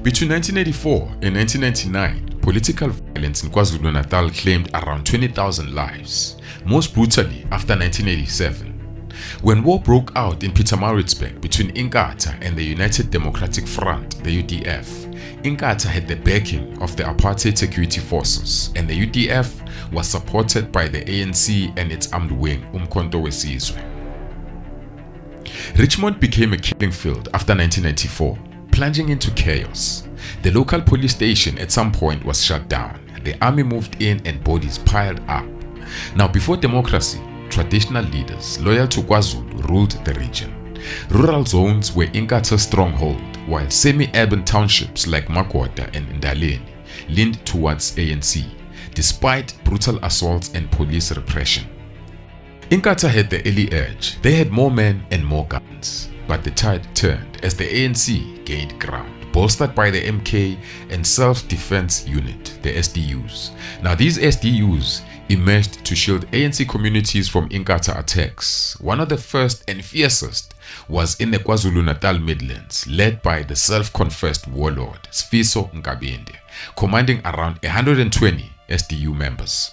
Between 1984 and 1999, political violence in Guazulu-Natal claimed around 20,000 lives, most brutally after 1987. When war broke out in Pietermaritzburg between Inkatha and the United Democratic Front, the UDF, Inkatha had the backing of the apartheid security forces, and the UDF was supported by the ANC and its armed wing, Umkhonto weSizwe. Richmond became a killing field after 1994, plunging into chaos. The local police station at some point was shut down. The army moved in and bodies piled up. Now, before democracy, traditional leaders loyal to KwaZulu ruled the region. Rural zones were Inkatha's stronghold, while semi-urban townships like Makwata and Ndaleni leaned towards ANC, despite brutal assaults and police repression. Inkatha had the early edge. They had more men and more guns. But the tide turned as the ANC gained ground, bolstered by the MK and Self-Defense Unit, the SDUs. Now these SDUs emerged to shield ANC communities from Inkatha attacks. One of the first and fiercest was in the KwaZulu-Natal Midlands, led by the self-confessed Warlord, Sifiso Nkabinde, commanding around 120 SDU members.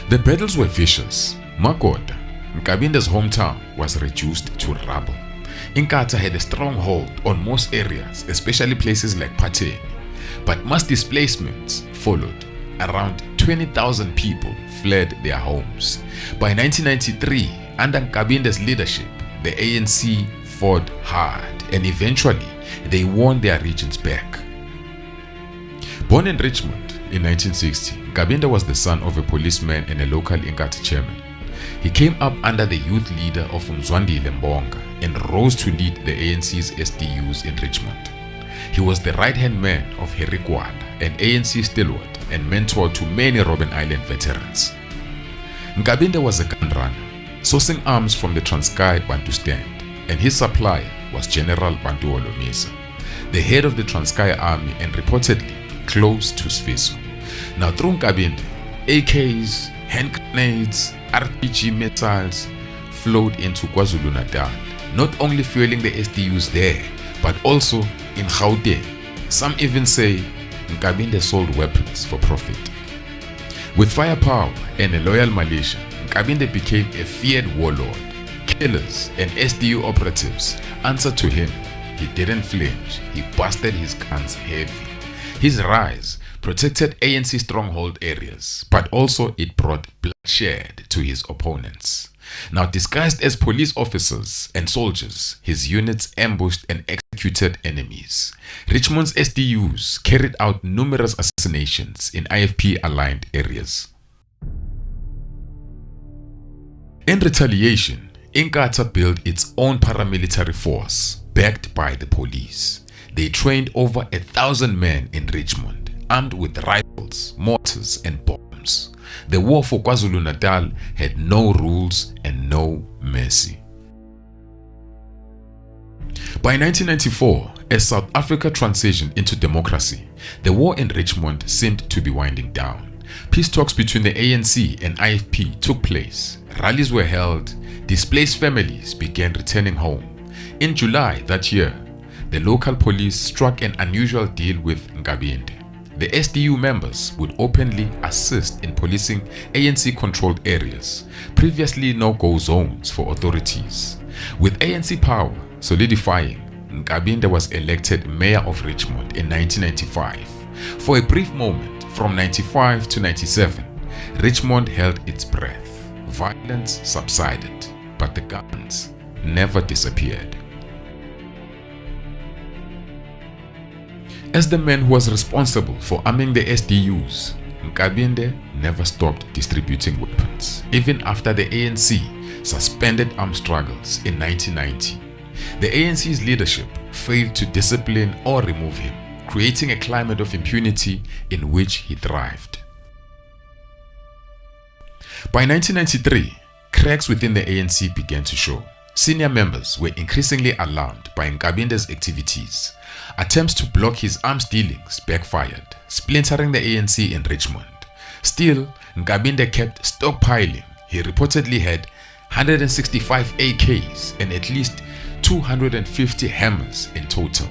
The battles were vicious. Makwata, Nkabinde's hometown, was reduced to rubble. Inkatha had a strong hold on most areas, especially places like Pateni, but mass displacements followed. Around 20,000 people fled their homes. By 1993, under Nkabinde's leadership, the ANC fought hard and eventually they won their regions back. Born in Richmond in 1960, Nkabinde was the son of a policeman and a local Inkatha chairman. He came up under the youth leader of Mzwandile Mbonga and rose to lead the ANC's SDUs in Richmond. He was the right-hand man of Harry Gwala, an ANC stalwart and mentor to many Robben Island veterans. Nkabinde was a gun runner, sourcing arms from the Transkei Bantu stand, and his supplier was General Bantu Olomisa, the head of the Transkei army and reportedly close to Sifiso. Now through Nkabinde, AKs, hand grenades, RPG missiles flowed into KwaZulu-Natal, not only fueling the SDUs there, but also in Gauteng. Some even say Nkabinde sold weapons for profit. With firepower and a loyal militia, Nkabinde became a feared warlord. Killers and SDU operatives answered to him. He didn't flinch. He busted his guns heavy. His rise protected ANC stronghold areas, but also it brought bloodshed to his opponents. Now disguised as police officers and soldiers, his units ambushed and executed enemies. Richmond's SDUs carried out numerous assassinations in IFP-aligned areas. In retaliation, Inkatha built its own paramilitary force, backed by the police. They trained over 1,000 men in Richmond, armed with rifles, mortars, and bombs. The war for KwaZulu-Natal had no rules and no mercy. By 1994, as South Africa transitioned into democracy, the war in Richmond seemed to be winding down. Peace talks between the ANC and IFP took place. Rallies were held. Displaced families began returning home. In July that year, the local police struck an unusual deal with Nkabinde. The SDU members would openly assist in policing ANC-controlled areas, previously no-go zones for authorities. With ANC power solidifying, Nkabinde was elected mayor of Richmond in 1995. For a brief moment, from 95 to 97, Richmond held its breath. Violence subsided, but the guns never disappeared. As the man who was responsible for arming the SDUs, Nkabinde never stopped distributing weapons, even after the ANC suspended armed struggles in 1990. The ANC's leadership failed to discipline or remove him, creating a climate of impunity in which he thrived. By 1993, cracks within the ANC began to show. Senior members were increasingly alarmed by Nkabinde's activities. Attempts to block his arms dealings backfired, splintering the ANC in Richmond. Still, Nkabinde kept stockpiling. He reportedly had 165 AKs and at least 250 hammers in total.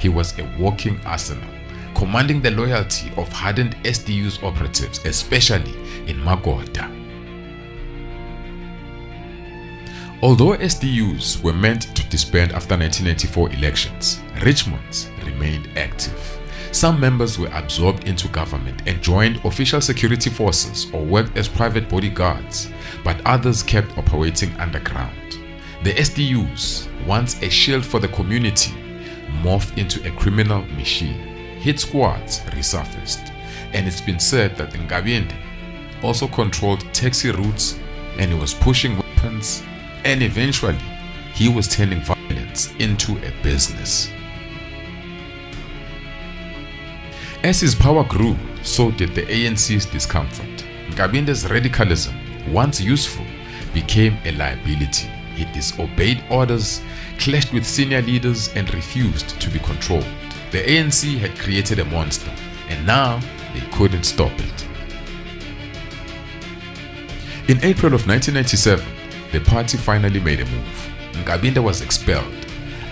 he was a walking arsenal, commanding the loyalty of hardened SDU's operatives, especially in Makota. Although SDUs were meant to disband after 1994 elections, Richmond remained active. Some members were absorbed into government and joined official security forces or worked as private bodyguards, but others kept operating underground. The SDUs, once a shield for the community, morphed into a criminal machine. Hit squads resurfaced, and it's been said that Nkabinde also controlled taxi routes, and he was pushing weapons, and eventually he was turning violence into a business. As his power grew, so did the ANC's discomfort. Nkabinde's radicalism, once useful, became a liability. He disobeyed orders, clashed with senior leaders, and refused to be controlled. The ANC had created a monster, and now they couldn't stop it. In April of 1997, the party finally made a move. Nkabinde was expelled,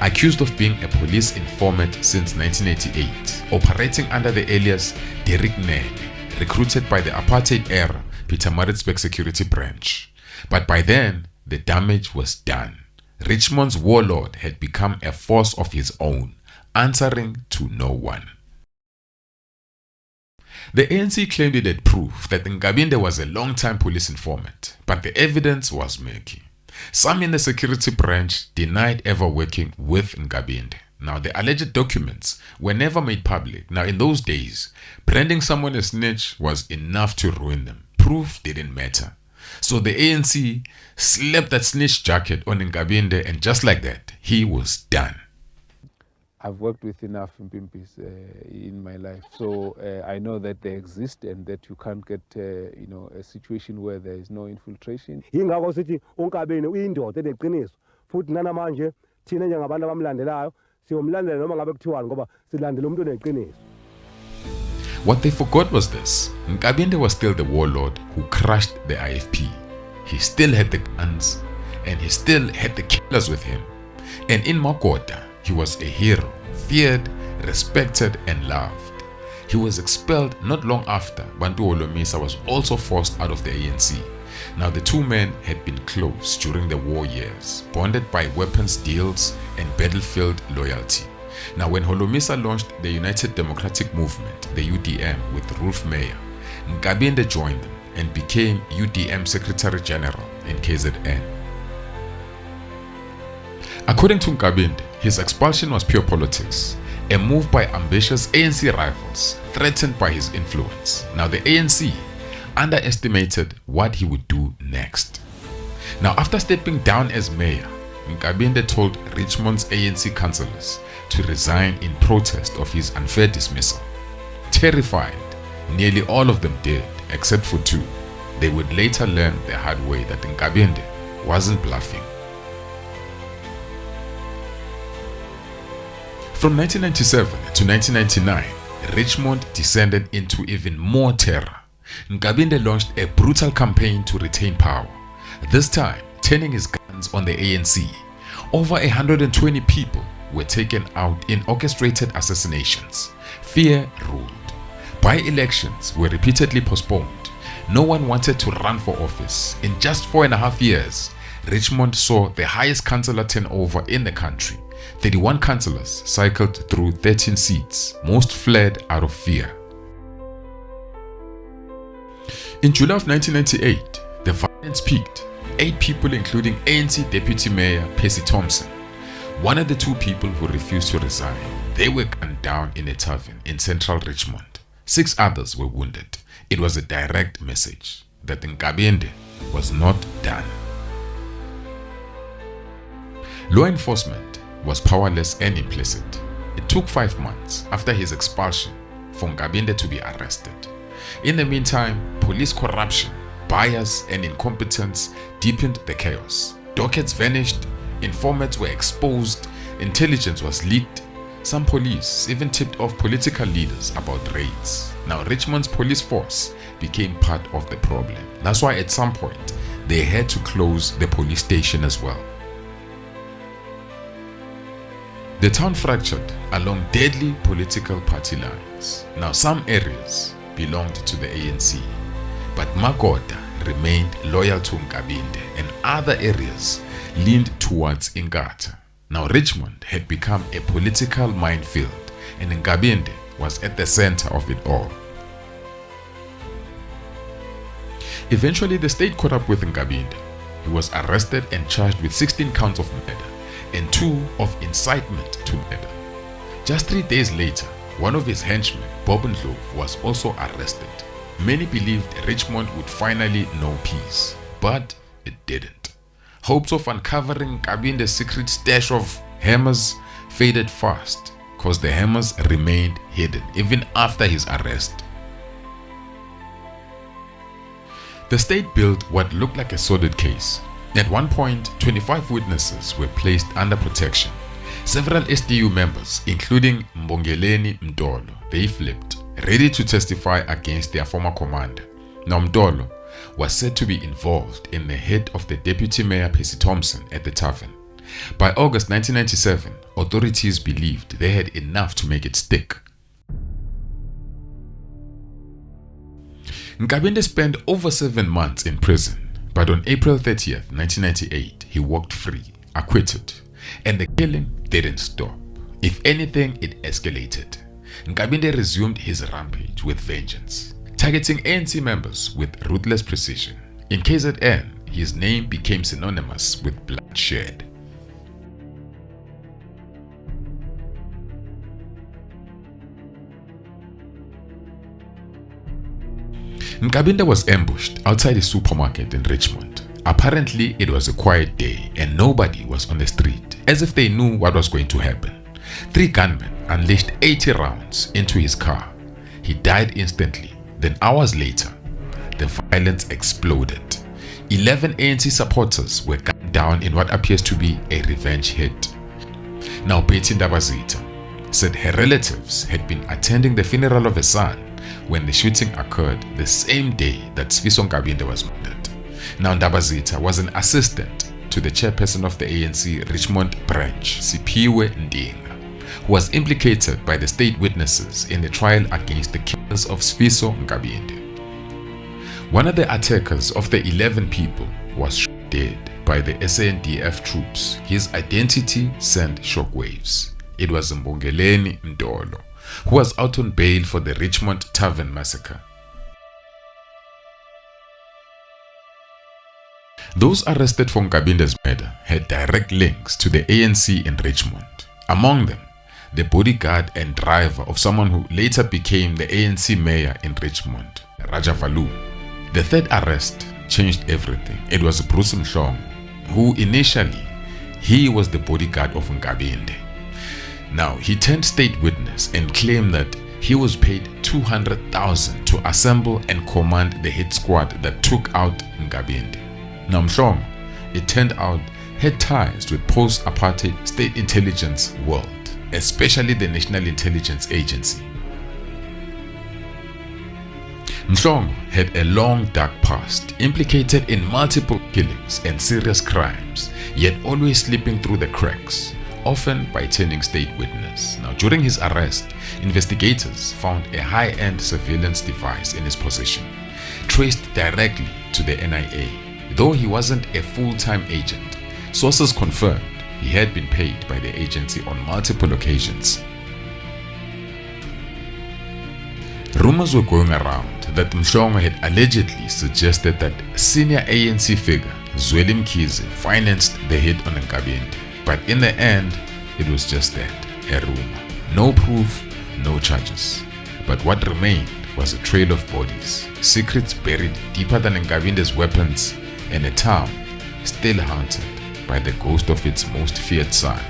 accused of being a police informant since 1988, operating under the alias Derek Nene, recruited by the apartheid-era Pietermaritzburg security branch. But by then, the damage was done. Richmond's Warlord had become a force of his own, answering to no one. The ANC claimed it had proof that Nkabinde was a long-time police informant, but the evidence was murky. Some in the security branch denied ever working with Nkabinde. Now, the alleged documents were never made public. Now, in those days, branding someone a snitch was enough to ruin them. Proof didn't matter. So the ANC slapped that snitch jacket on Nkabinde, and just like that, he was done. I've worked with enough Mpimpis in my life, so I know that they exist and that you can't get a situation where there is no infiltration. Yingakho sithi uNkabinde uyindoda eneqiniso futhi nana manje thina njengabantu abamlandelayo siyomlandela noma ngabe kuthiwani ngoba silandela umuntu oneqiniso. What they forgot was this: Nkabinde was still the warlord who crushed the IFP. He still had the guns, and he still had the killers with him. And in Makota, he was a hero, feared, respected, and loved. He was expelled not long after Bantu Holomisa was also forced out of the ANC. Now, the two men had been close during the war years, bonded by weapons deals and battlefield loyalty. Now, when Holomisa launched the United Democratic Movement, the UDM, with Rolf Meyer, Nkabinde joined them and became UDM Secretary General in KZN. According to Nkabinde, his expulsion was pure politics, a move by ambitious ANC rivals threatened by his influence. Now, the ANC underestimated what he would do next. Now, after stepping down as mayor, Nkabinde told Richmond's ANC councillors to resign in protest of his unfair dismissal. Terrified, nearly all of them did, except for two. They would later learn the hard way that Nkabinde wasn't bluffing. From 1997 to 1999, Richmond descended into even more terror. Nkabinde launched a brutal campaign to retain power, this time turning his guns on the ANC. Over 120 people were taken out in orchestrated assassinations. Fear ruled. By-elections were repeatedly postponed. No one wanted to run for office. In just 4.5 years, Richmond saw the highest councillor turnover in the country. 31 councillors cycled through 13 seats. Most fled out of fear. In July of 1998, the violence peaked. 8 people, including ANC Deputy Mayor Percy Thompson, one of the 2 people who refused to resign, they were gunned down in a tavern in central Richmond. 6 others were wounded. It was a direct message that Nkabinde was not done. Law enforcement was powerless and implicit. It took 5 months after his expulsion for Nkabinde to be arrested. In the meantime, police corruption, bias, and incompetence deepened the chaos. Dockets vanished, informants were exposed, intelligence was leaked. Some police even tipped off political leaders about raids. Now, Richmond's police force became part of the problem. That's why at some point, they had to close the police station as well. The town fractured along deadly political party lines. Now some areas belonged to the ANC, but Makota remained loyal to Nkabinde and other areas leaned towards Inkatha. Now Richmond had become a political minefield and Nkabinde was at the center of it all. Eventually the state caught up with Nkabinde. He was arrested and charged with 16 counts of murder and 2 of incitement to murder. Just 3 days later, one of his henchmen, Bob Ndlovu, was also arrested. Many believed Richmond would finally know peace, but it didn't. Hopes of uncovering Nkabinde's secret stash of hammers faded fast, because the hammers remained hidden even after his arrest. The state built what looked like a sordid case. At one point, 25 witnesses were placed under protection. Several SDU members, including Mbongeleni Mdolo, they flipped, ready to testify against their former commander. Now Mdolo was said to be involved in the hit of the deputy mayor Percy Thompson at the tavern. By August 1997, authorities believed they had enough to make it stick. Nkabinde spent over 7 months in prison, but on April 30th, 1998, he walked free, acquitted, and the killing didn't stop. If anything, it escalated. Nkabinde resumed his rampage with vengeance, targeting ANC members with ruthless precision. In KZN, his name became synonymous with bloodshed. Nkabinde was ambushed outside a supermarket in Richmond. Apparently, it was a quiet day and nobody was on the street, as if they knew what was going to happen. 3 gunmen unleashed 80 rounds into his car. He died instantly. Then hours later, the violence exploded. 11 ANC supporters were gunned down in what appears to be a revenge hit. Now Betty Ndabazitha said her relatives had been attending the funeral of a son when the shooting occurred the same day that Sifiso Nkabinde was murdered. Now Ndabazitha was an assistant to the chairperson of the ANC Richmond branch, Siphiwe Ndinga, who was implicated by the state witnesses in the trial against the killers of Sifiso Nkabinde. One of the attackers of the 11 people was shot dead by the SANDF troops. His identity sent shockwaves. It was Mbongeleni Mdolo, who was out on bail for the Richmond Tavern massacre. Those arrested for Nkabinde's murder had direct links to the ANC in Richmond. Among them, the bodyguard and driver of someone who later became the ANC mayor in Richmond, Rajavalu. The third arrest changed everything. It was Bruce Mhlongo, who initially, he was the bodyguard of Nkabinde. Now, he turned state witness and claimed that he was paid 200,000 to assemble and command the hit squad that took out Nkabinde. Now Mhlongo, it turned out, had ties with post-apartheid state intelligence world, especially the National Intelligence Agency. Mhlongo had a long dark past, implicated in multiple killings and serious crimes, yet always slipping through the cracks, often by turning state witness. Now, during his arrest, investigators found a high-end surveillance device in his possession, traced directly to the NIA. Though he wasn't a full-time agent, sources confirmed he had been paid by the agency on multiple occasions. Rumors were going around that Mhlongo had allegedly suggested that senior ANC figure Zweli Mkhize financed the hit on Nkabinde. But in the end, it was just that, a rumor. No proof, no charges. But what remained was a trail of bodies, secrets buried deeper than Nkabinde's weapons, and a town still haunted by the ghost of its most feared son.